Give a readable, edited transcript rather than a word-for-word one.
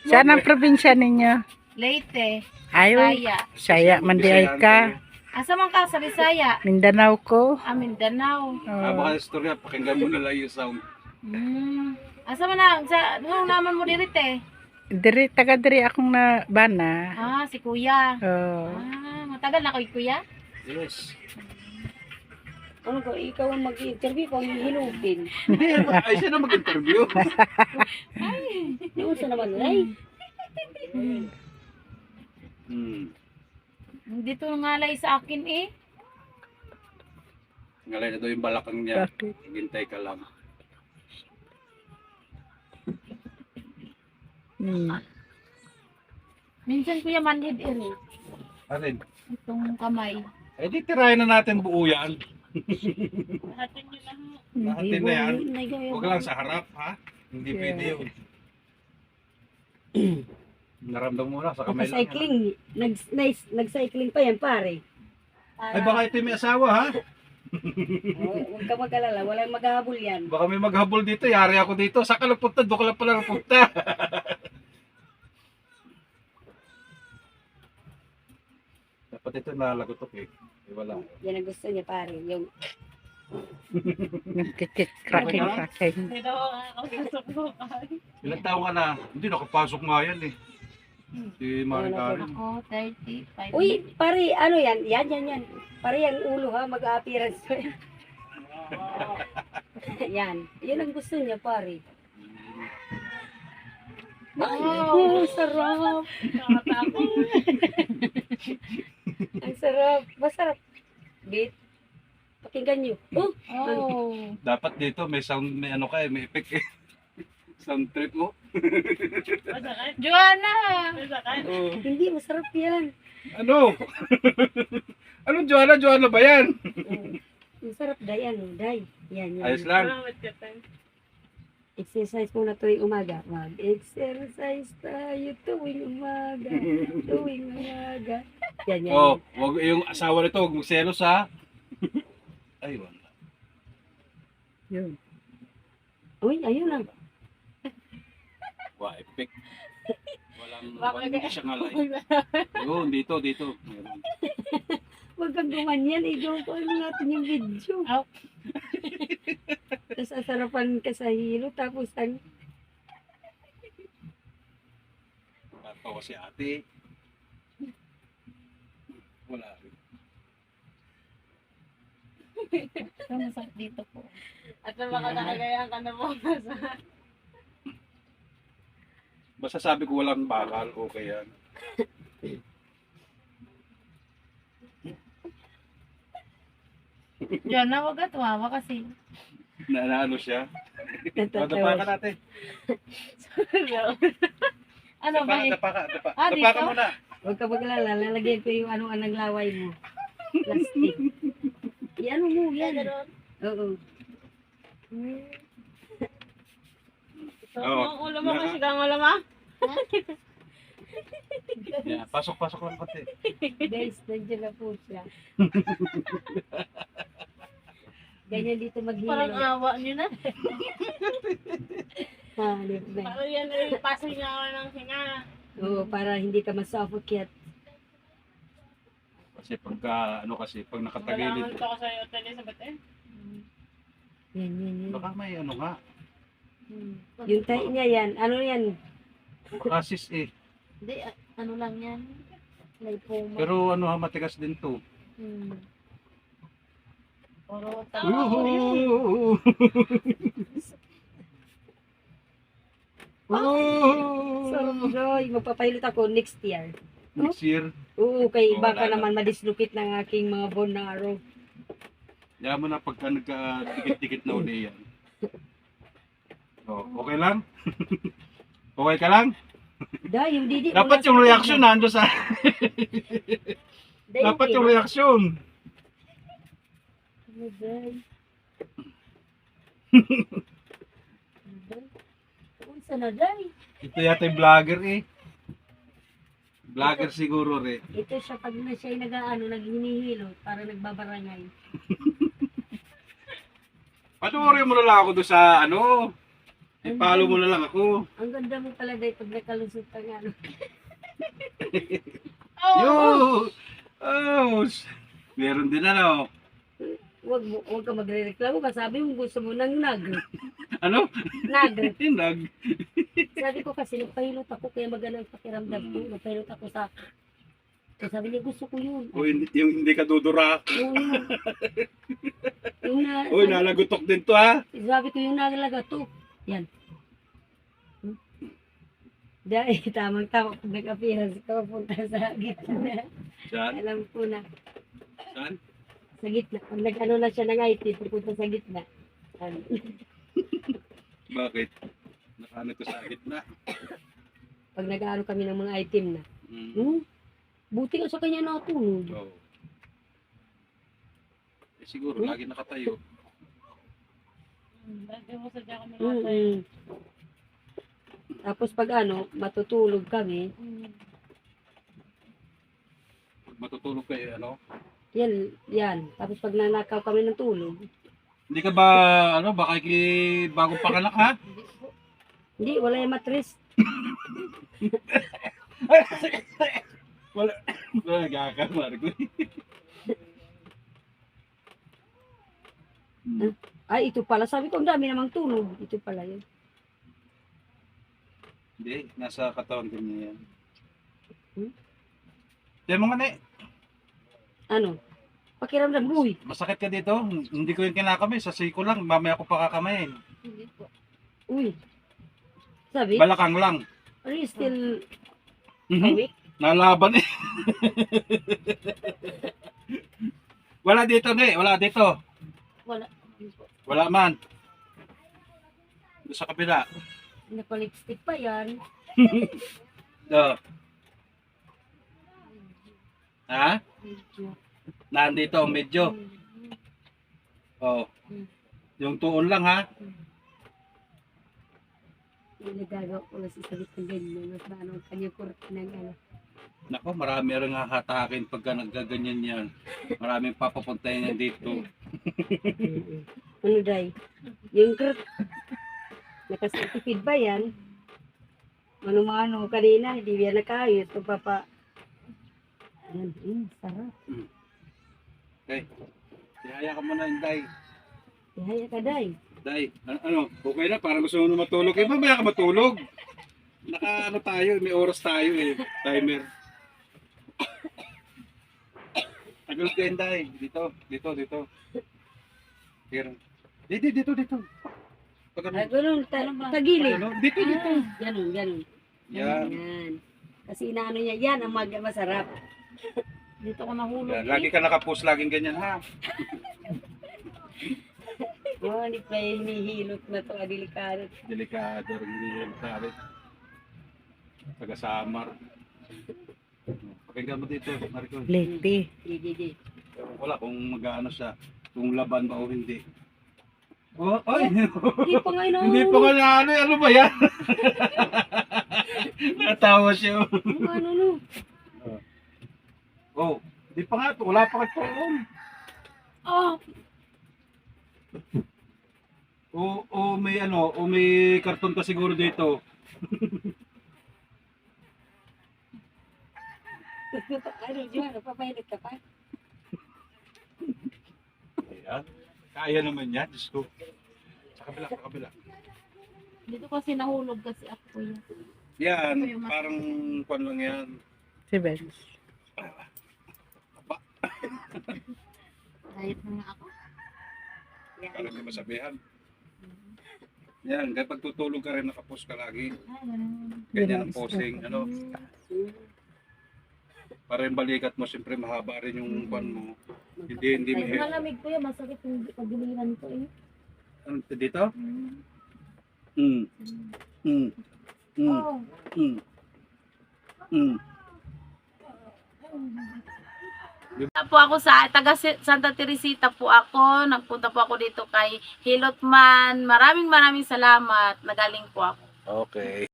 Saan ang probinsya ninyo? Leyte, Ayo, Bisaya. saya mandiay ka. Asa man ka sa Bisaya? Mindanao ko. Mindanao. Baka istorya, pakinggan mo na lang yung sound. Asa man na, sa ano naman mo dirite? Taga diri akong na bana. Si Kuya. Oh. Matagal na kay Kuya? Yes. Ano ko, ikaw ang mag-interview kung hilugin. Ay, siya na mag-interview. Yung sa naman, ay. Dito ngalay sa akin eh. Ngalay na daw yung balakang niya. Bakit? Hintay ka lang. Minsan Kuya manhid eh. Atin. Itong kamay. Eh, di tirahin na natin buo yan. Lahatin na yan. Huwag lang sa harap, ha? Hindi pwede yun. Naramdam mo na sa kamay lang. Naka-cycling. Nag-cycling pa yan, pare. Ay, baka ito may asawa, ha? Huwag ka mag-alala, walang maghahabol yan. Baka may maghabol dito, yari ako dito. Saan ka nagpunta? Doon ka lang pala nagpunta. Dapat ito nalagotok eh. Wala. Yan ang gusto niya, pare. Yung Nagkikik, cracking. Ilang taon ka na? Hindi, nakapasok nga yan eh. Si Maring Karin. Ako, 35. uy, pare, ano yan? Yan. Pare, yung ulo ha, mag-appearance. Yan. Yan ang gusto niya, pare. Ay, sarap. Ang sarap. Masarap. Bit. Pakinggan nyo. Oh. Dapat dito may sound, may ano ka eh, may effect eh. Sound trip mo. Joanna! Hindi, masarap yan. Ano? Anong Joanna? Joanna ba yan? Masarap, day. Ano, day. Yan. Ayos lang. Exercise muna tuwing umaga. Mag-exercise tayo tuwing umaga. Yan. Oh, wag yung asawa nito, wag magselos ha. Ay, wala. Yun. Uy, ayun lang. Wa effect. Walang hindi siya ngalay. Yun, dito. Meron. Huwag kang gumanyan. Ikaw ko ano natin yung video. Oh. Tapos asarapan ka sa hilo. Tapos ang Tatawa si ate. Wala rin. So, masakit dito po. at baka nakagayan ka na mo. Basta sabi ko walang bakal, okay yan. Joanna, wag at wawa kasi. Naano siya. Dapa ka natin. Ano ba eh? Dapa ka dito? muna. Huwag ka maglala. Lalagyan ko yung ano ang laway mo. Plastic. Ano mo yan? Oo. Ulo mo kasi kang ulo mo? Yeah, pasok lang pati. Guys, nandiyan na po siya. Ganyan dito maghilo. Parang awa niyo na. Libre. Parang yan ay pasok niya ako ng hinga. Oo, para hindi ka masuffocate. Kasi pag nakatagilid, ko sa hotel sa Baten. Yan. baka may ano nga, Yung tayo niya yan. Ano yan? kasis eh. Hindi, ano lang yan. Lipoma. Pero ano ha, matigas din to. Puro Woohoo! Sarap, Joy. Magpapahilot ako next year. Next year, Oo, kay Oh, baka wala na. naman madislocate ng aking mga bone marrow. yaman mo na pagka nagka-dikit-dikit na uli yan. Oh, okay lang? Okay ka lang? Day, yung didi. Dapat yung reaction nando sa... Dapat yung reaction. Unsa na, Day? Ito yata yung vlogger eh. Vlogger siguro rin. Ito siya pag na siya naghinihilo para nagbabarangay. Panuorin mo na lang ako doon sa ano. I-follow mo na lang ako. Ang ganda mo pala dahil pag nakalusot ka nga. No? Yo! Oh! Meron din ano. Huwag ka magre-reklamo ka. Sabi mo gusto mo ng Ano? nag. Tinag. Sabi ko kasi nagpahilot ako kaya maganda ang pakiramdam ko. Nagpahilot ako sa... Kaya sabi niya gusto ko yun. O yung hindi ka dudura. Oo, yun. Yung na, Uy, nalagutok din to ha. sabi ko yung nagalaga to. Yan. Dahil tamang-tama pag nag-appearance ka punta sa gitna. Saan? Alam ko na. Saan? Sa gitna. Pag nag-ano na siya ng IT, pupunta sa gitna. Bakit? Nakano ko sa gitna. Pag nag-ano kami ng mga item na. Buti nga sa kanya natulog. Oh. Siguro, lagi nakatayo. Lagi mo sadya kami natin. Tapos pag ano, matutulog kami, Matutulog kayo, ano? yan. Tapos pag nanakaw kami ng tulog, Hindi ka ba, ano, baka bagong panganak ha? hindi, wala yung mattress. Wala nagkakamar ko. Ay, ito pala. Sabi ko, ang dami namang tulog. Ito pala yun. Hindi, nasa katawan ko niya yan. Hmm? Diyan mga ne, Ano? Pakiramdam, uy. masakit ka dito? Hindi ko yung kinakamay, sa siko lang, mamaya ko pa kakamayin. Uy. Sabi, Balakang lang. are you still Mhm. awake? Nalaban eh. Wala dito, ne, wala dito. Wala. Wala man. Doon sa kabila. Naka-lipstick pa yan. Do. Ha? Medyo. Nandito, medyo. Oh. Yung tuon lang ha. Yung nagagawa ko na sa salit ng ganyan. Mas maano ang kanya kurti ng ano. Nako, marami rin hahatakin pagka naggaganyan yan. Maraming papapuntahin yan dito. Ano day? Yung kurti. Nakasertipid ba yan? Ano kanina, hindi yan nakayos. Ito papa. Yan, sarap. Okay. Tihaya ka muna, Inday. Ihaya ka, day. Day, ano, okay na, parang gusto mo na matulog. Eh, mamaya ka matulog. Ano tayo, may oras tayo eh. Timer. Tagal ka, Inday. Dito. Here. Dito. Pag ano, Ay, ganun, tagilid. ano, dito. Ganun. Yan. Yan. Kasi inaano niya, yan ang masarap. Dito ko nahulog. Yan. Lagi ka nakapost, laging ganyan ha. Oh, hindi pa hinihilot na to, delikado. Delikado rin yung tarik. Taga-samar. Pakinggan mo dito, Maricon. Leti. Hindi. Wala kung mag-ano siya, kung laban ba o hindi. Oh, ay! Hindi pa nga ino. Hindi pa nga na ano ba yan? Natawa siya. Ano. Oh, hindi pa nga, wala pa ka tuon. May karton ka siguro dito. Ano, Diyan, papahilot ka pa? Ayan. Kaya naman yan, Diyos ko. Sa kabila. Dito kasi nahulog kasi ako yan. Yan, parang kwan lang yan. Si Benz. Diet na nga ako. Parang hindi masabihan. Yan, kapag tutulog ka rin, nakapost ka lagi. Ganyan ang posing, ano. Para yung balikat mo, siyempre mahaba rin yung kwan mo. Hindi Ay, may... malamig ko yan. Masakit yung pagbiliran ko eh. Ano dito? Mm. Po ako sa taga Santa Teresita po ako. Nagpunta po ako dito kay Hilotman. Maraming salamat. Nagaling po ako. Okay.